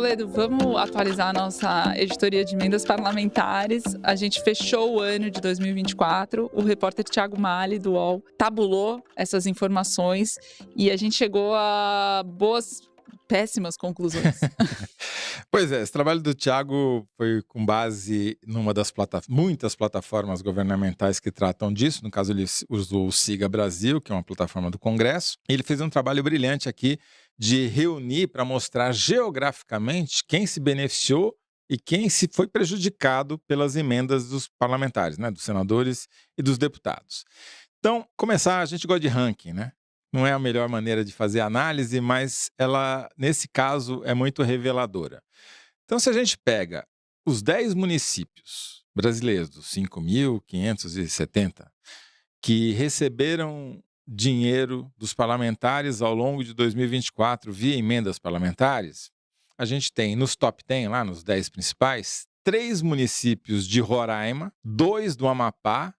Toledo, vamos atualizar a nossa editoria de emendas parlamentares. A gente fechou o ano de 2024. O repórter Thiago Mali, do UOL, tabulou essas informações e a gente chegou a péssimas conclusões. Pois é, esse trabalho do Thiago foi com base numa das muitas plataformas governamentais que tratam disso. No caso, ele usou o Siga Brasil, que é uma plataforma do Congresso. E ele fez um trabalho brilhante aqui de reunir para mostrar geograficamente quem se beneficiou e quem se foi prejudicado pelas emendas dos parlamentares, né, dos senadores e dos deputados. Então, começar, a gente gosta de ranking, né? Não é a melhor maneira de fazer análise, mas ela, nesse caso, é muito reveladora. Então, se a gente pega os 10 municípios brasileiros, dos 5.570, que receberam dinheiro dos parlamentares ao longo de 2024 via emendas parlamentares, a gente tem nos top 10, lá nos 10 principais, 3 municípios de Roraima, 2 do Amapá,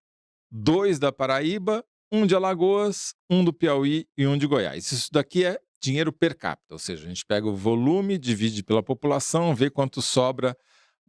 2 da Paraíba, 1 de Alagoas, 1 do Piauí e 1 de Goiás. Isso daqui é dinheiro per capita, ou seja, a gente pega o volume, divide pela população, vê quanto sobra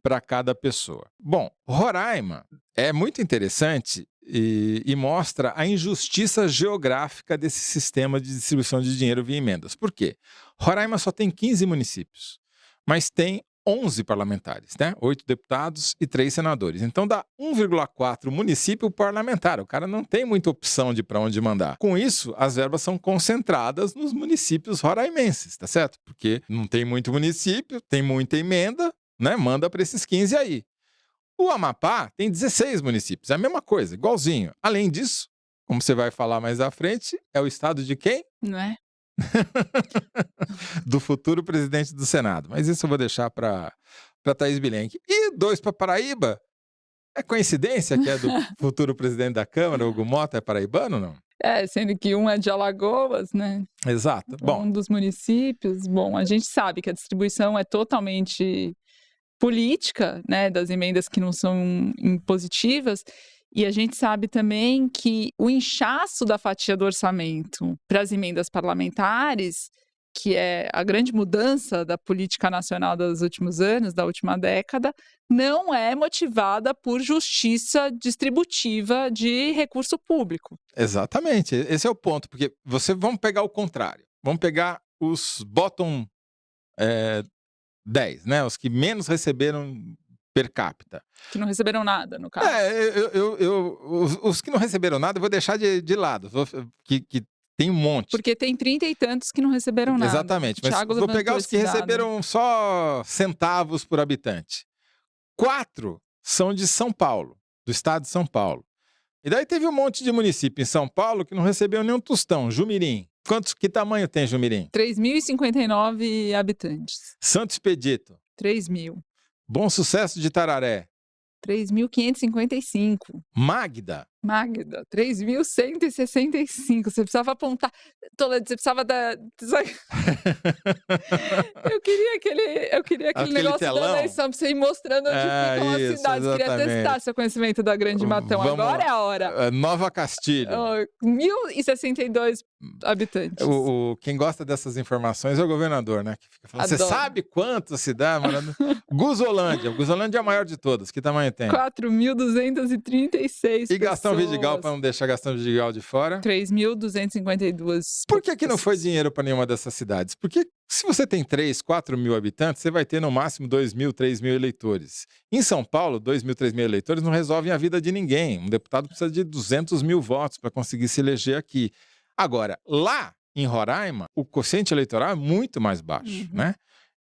para cada pessoa. Bom, Roraima é muito interessante e mostra a injustiça geográfica desse sistema de distribuição de dinheiro via emendas. Por quê? Roraima só tem 15 municípios, mas tem 11 parlamentares, né? 8 deputados e 3 senadores. Então dá 1,4 município parlamentar. O cara não tem muita opção de para onde mandar. Com isso, as verbas são concentradas nos municípios roraimenses, tá certo? Porque não tem muito município, tem muita emenda, né? Manda para esses 15 aí. O Amapá tem 16 municípios, é a mesma coisa, igualzinho. Além disso, como você vai falar mais à frente, é o estado de quem? Não é? Do futuro presidente do Senado. Mas isso eu vou deixar para Thaís Bilenque. E 2 para Paraíba? É coincidência que é do futuro presidente da Câmara, Hugo Mota, é paraibano, não? Sendo que um é de Alagoas, né? Exato. Bom, Um dos municípios. Bom, a gente sabe que a distribuição é totalmente política, né, das emendas que não são impositivas. E a gente sabe também que o inchaço da fatia do orçamento para as emendas parlamentares, que é a grande mudança da política nacional dos últimos anos, da última década, não é motivada por justiça distributiva de recurso público. exatamente. Esse é o ponto, porque vamos pegar o contrário. Vamos pegar os bottom 10, né? Os que menos receberam per capita. Que não receberam nada, no caso. Os que não receberam nada eu vou deixar de lado, que tem um monte. Porque tem 30 e tantos que não receberam nada. Exatamente, mas Thiago vou pegar levantou os que esse dado. receberam só centavos por habitante. 4 são de São Paulo, do estado de São Paulo. E daí teve um monte de município em São Paulo que não recebeu nem um tostão. Jumirim. Que tamanho tem Jumirim? 3.059 habitantes. Santo Expedito. 3.000. Bom Sucesso de Tararé. 3.555. Magda. 3.165. Você precisava apontar. Toledo, você precisava da. Eu queria aquele negócio telão? da eleição pra você ir mostrando onde ficam as Isso, cidades. Queria exatamente. testar seu conhecimento da Grande Matão. Vamos Agora lá. é a hora. Nova Castilho. 1.062 habitantes. Quem gosta dessas informações é o governador, né? Que fica falando, você Adoro. sabe quanto se dá? Guzolândia. Guzolândia é a maior de todas. Que tamanho tem? 4.236 E Gastão pessoas. Vidigal, para não deixar Gastão Vidigal de fora? 3.252. Por que não foi dinheiro para nenhuma dessas cidades? Porque se você tem 3, 4 mil habitantes, você vai ter no máximo 2.000, 3.000 eleitores. Em São Paulo, 2.000, 3.000 eleitores não resolvem a vida de ninguém. Um deputado precisa de 200 mil votos para conseguir se eleger aqui. Agora, lá em Roraima, o quociente eleitoral é muito mais baixo, né?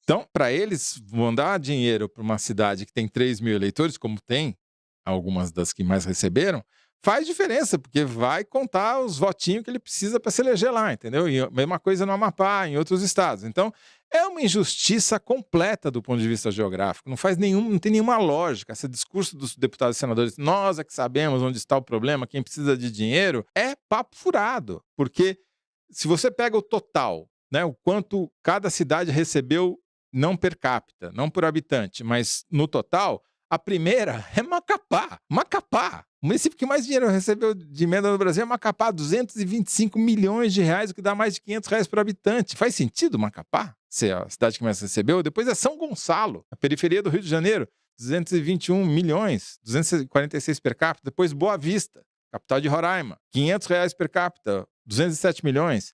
Então, para eles mandar dinheiro para uma cidade que tem 3 mil eleitores, como tem algumas das que mais receberam, faz diferença, porque vai contar os votinhos que ele precisa para se eleger lá, entendeu? E a mesma coisa no Amapá, em outros estados. Então, é uma injustiça completa do ponto de vista geográfico. Não tem nenhuma lógica. Esse discurso dos deputados e senadores, nós é que sabemos onde está o problema, quem precisa de dinheiro, é papo furado. Porque se você pega o total, né, o quanto cada cidade recebeu, não per capita, não por habitante, mas no total, A primeira é Macapá. Macapá. O município que mais dinheiro recebeu de emenda no Brasil é Macapá, 225 milhões de reais, o que dá mais de 500 reais por habitante. Faz sentido Macapá ser a cidade que mais recebeu? Depois é São Gonçalo, a periferia do Rio de Janeiro, 221 milhões, 246 per capita. Depois Boa Vista, capital de Roraima, 500 reais per capita, 207 milhões.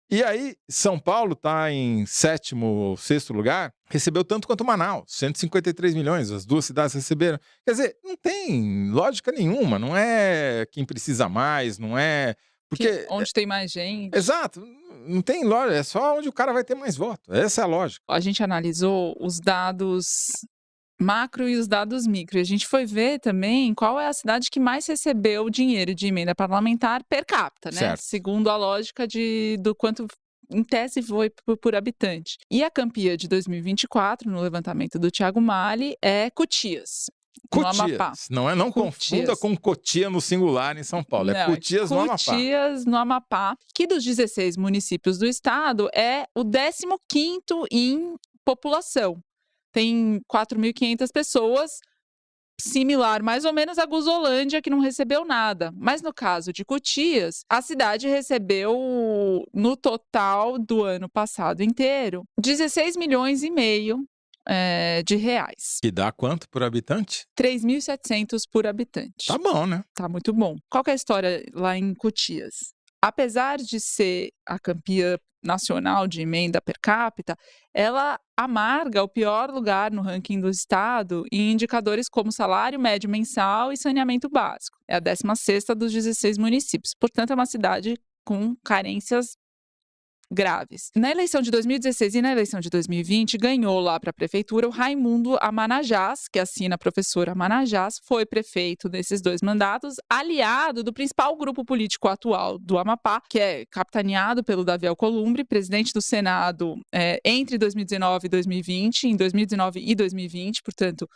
E aí, São Paulo está em sétimo ou sexto lugar, recebeu tanto quanto Manaus, 153 milhões, as duas cidades receberam. Quer dizer, não tem lógica nenhuma, não é quem precisa mais, não é... Porque... Onde tem mais gente. Exato, não tem lógica, é só onde o cara vai ter mais voto, essa é a lógica. A gente analisou os dados macro e os dados micro. E a gente foi ver também qual é a cidade que mais recebeu dinheiro de emenda parlamentar per capita, né? Certo. Segundo a lógica do quanto, em tese, foi por habitante. E a campeã de 2024, no levantamento do Thiago Mali, é Cotias, no Amapá. Cotias, não confunda com Cotia no singular em São Paulo, é Cotias no Amapá. Cotias no Amapá, que dos 16 municípios do estado é o 15º em população. Tem 4.500 pessoas, similar mais ou menos a Guzolândia, que não recebeu nada. Mas no caso de Cotias, a cidade recebeu, no total do ano passado inteiro, 16 milhões e meio de reais. Que dá quanto por habitante? 3.700 por habitante. Tá bom, né? Tá muito bom. Qual que é a história lá em Cotias? Apesar de ser a campeã nacional de emenda per capita, ela amarga o pior lugar no ranking do estado em indicadores como salário médio mensal e saneamento básico. É a 16ª dos 16 municípios. Portanto, é uma cidade com carências graves. Na eleição de 2016 e na eleição de 2020, ganhou lá para a prefeitura o Raimundo Amanajás, que assina a professora Amanajás, foi prefeito nesses 2 mandatos, aliado do principal grupo político atual do Amapá, que é capitaneado pelo Davi Alcolumbre, presidente do Senado entre 2019 e 2020, em 2019 e 2020, portanto,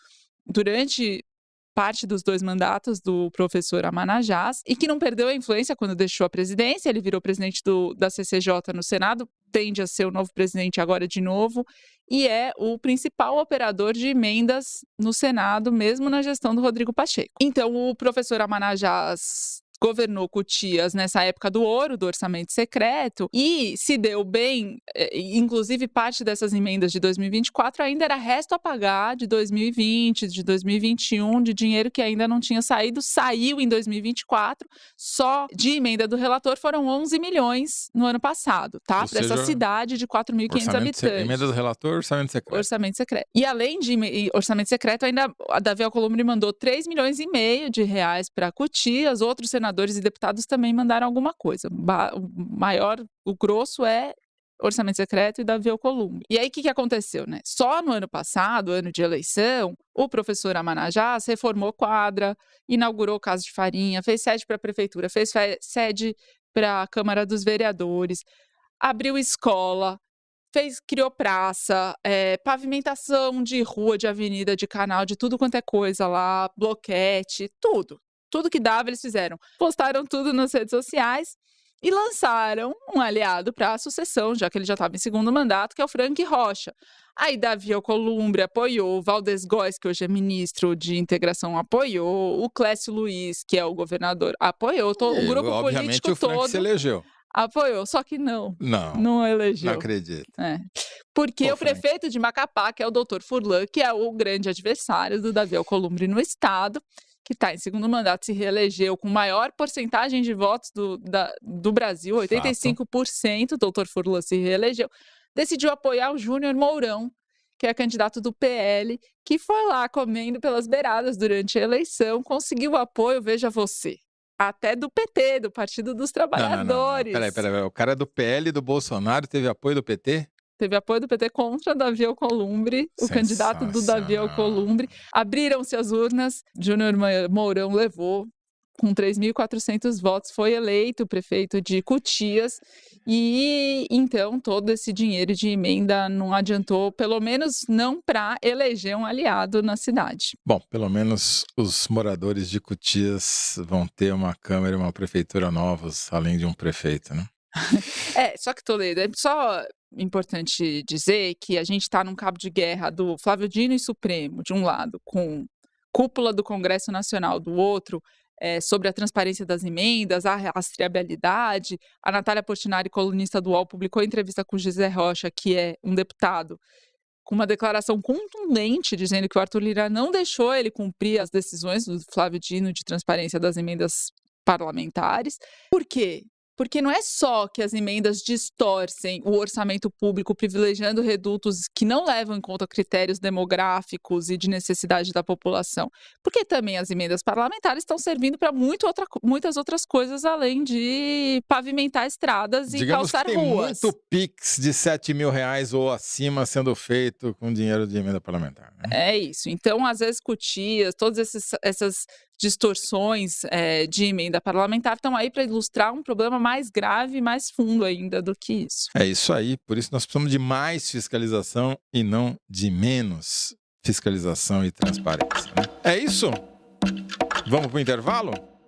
durante parte dos 2 mandatos do professor Amanajás, e que não perdeu a influência quando deixou a presidência. Ele virou presidente da CCJ no Senado, tende a ser o novo presidente agora de novo, e é o principal operador de emendas no Senado, mesmo na gestão do Rodrigo Pacheco. Então, o professor Amanajás governou Cotias nessa época do ouro, do orçamento secreto, e se deu bem, inclusive parte dessas emendas de 2024 ainda era resto a pagar de 2020, de 2021, de dinheiro que ainda não tinha saído, saiu em 2024, só de emenda do relator foram 11 milhões no ano passado, tá? Para essa cidade de 4.500 habitantes. Emenda do relator, orçamento secreto. Orçamento secreto. E além de orçamento secreto, ainda a Davi Alcolumbre mandou 3 milhões e meio de reais para Cotias, outros senadores e deputados também mandaram alguma coisa. O grosso é orçamento secreto e Davi Alcolumbre. E aí, o que aconteceu, né? Só no ano passado, ano de eleição, o professor Amanajás reformou quadra, inaugurou casa de farinha, fez sede para a prefeitura, fez sede para a Câmara dos Vereadores, abriu escola, criou praça, pavimentação de rua, de avenida, de canal, de tudo quanto é coisa lá, bloquete, tudo. Tudo que dava, eles fizeram. Postaram tudo nas redes sociais e lançaram um aliado para a sucessão, já que ele já estava em segundo mandato, que é o Frank Rocha. Aí Davi Alcolumbre apoiou, o Valdez Góes, que hoje é ministro de integração, apoiou, o Clécio Luiz, que é o governador, apoiou, o grupo político o Frank todo se elegeu. Apoiou, só que não elegeu. Não acredito. Porque o prefeito de Macapá, que é o doutor Furlan, que é o grande adversário do Davi Alcolumbre no estado, que está em segundo mandato, se reelegeu com maior porcentagem de votos do Brasil, 85%, o doutor Furlan se reelegeu, decidiu apoiar o Júnior Mourão, que é candidato do PL, que foi lá comendo pelas beiradas durante a eleição, conseguiu apoio, veja você, até do PT, do Partido dos Trabalhadores. Não. Peraí, o cara é do PL do Bolsonaro teve apoio do PT? Teve apoio do PT contra Davi Alcolumbre, o candidato do Davi Alcolumbre. Abriram-se as urnas, Júnior Mourão levou com 3.400 votos, foi eleito prefeito de Cotias, e então todo esse dinheiro de emenda não adiantou, pelo menos não para eleger um aliado na cidade. Bom, pelo menos os moradores de Cotias vão ter uma Câmara e uma prefeitura novos, além de um prefeito, né? Só que, Toledo, é só importante dizer que a gente está num cabo de guerra do Flávio Dino e Supremo, de um lado, com cúpula do Congresso Nacional, do outro, sobre a transparência das emendas, a rastreabilidade. A Natália Portinari, colunista do UOL, publicou entrevista com o José Rocha, que é um deputado, com uma declaração contundente, dizendo que o Arthur Lira não deixou ele cumprir as decisões do Flávio Dino de transparência das emendas parlamentares. Por quê? Porque não é só que as emendas distorcem o orçamento público, privilegiando redutos que não levam em conta critérios demográficos e de necessidade da população, porque também as emendas parlamentares estão servindo para muitas outras coisas, além de pavimentar estradas e Digamos calçar que tem ruas. muito Pix de R$7.000 ou acima sendo feito com dinheiro de emenda parlamentar, né? É isso. Então, as escutias, todas essas distorções de emenda parlamentar estão aí para ilustrar um problema mais grave e mais fundo ainda do que isso. É isso aí, por isso nós precisamos de mais fiscalização e não de menos fiscalização e transparência, né? É isso? Vamos para o intervalo?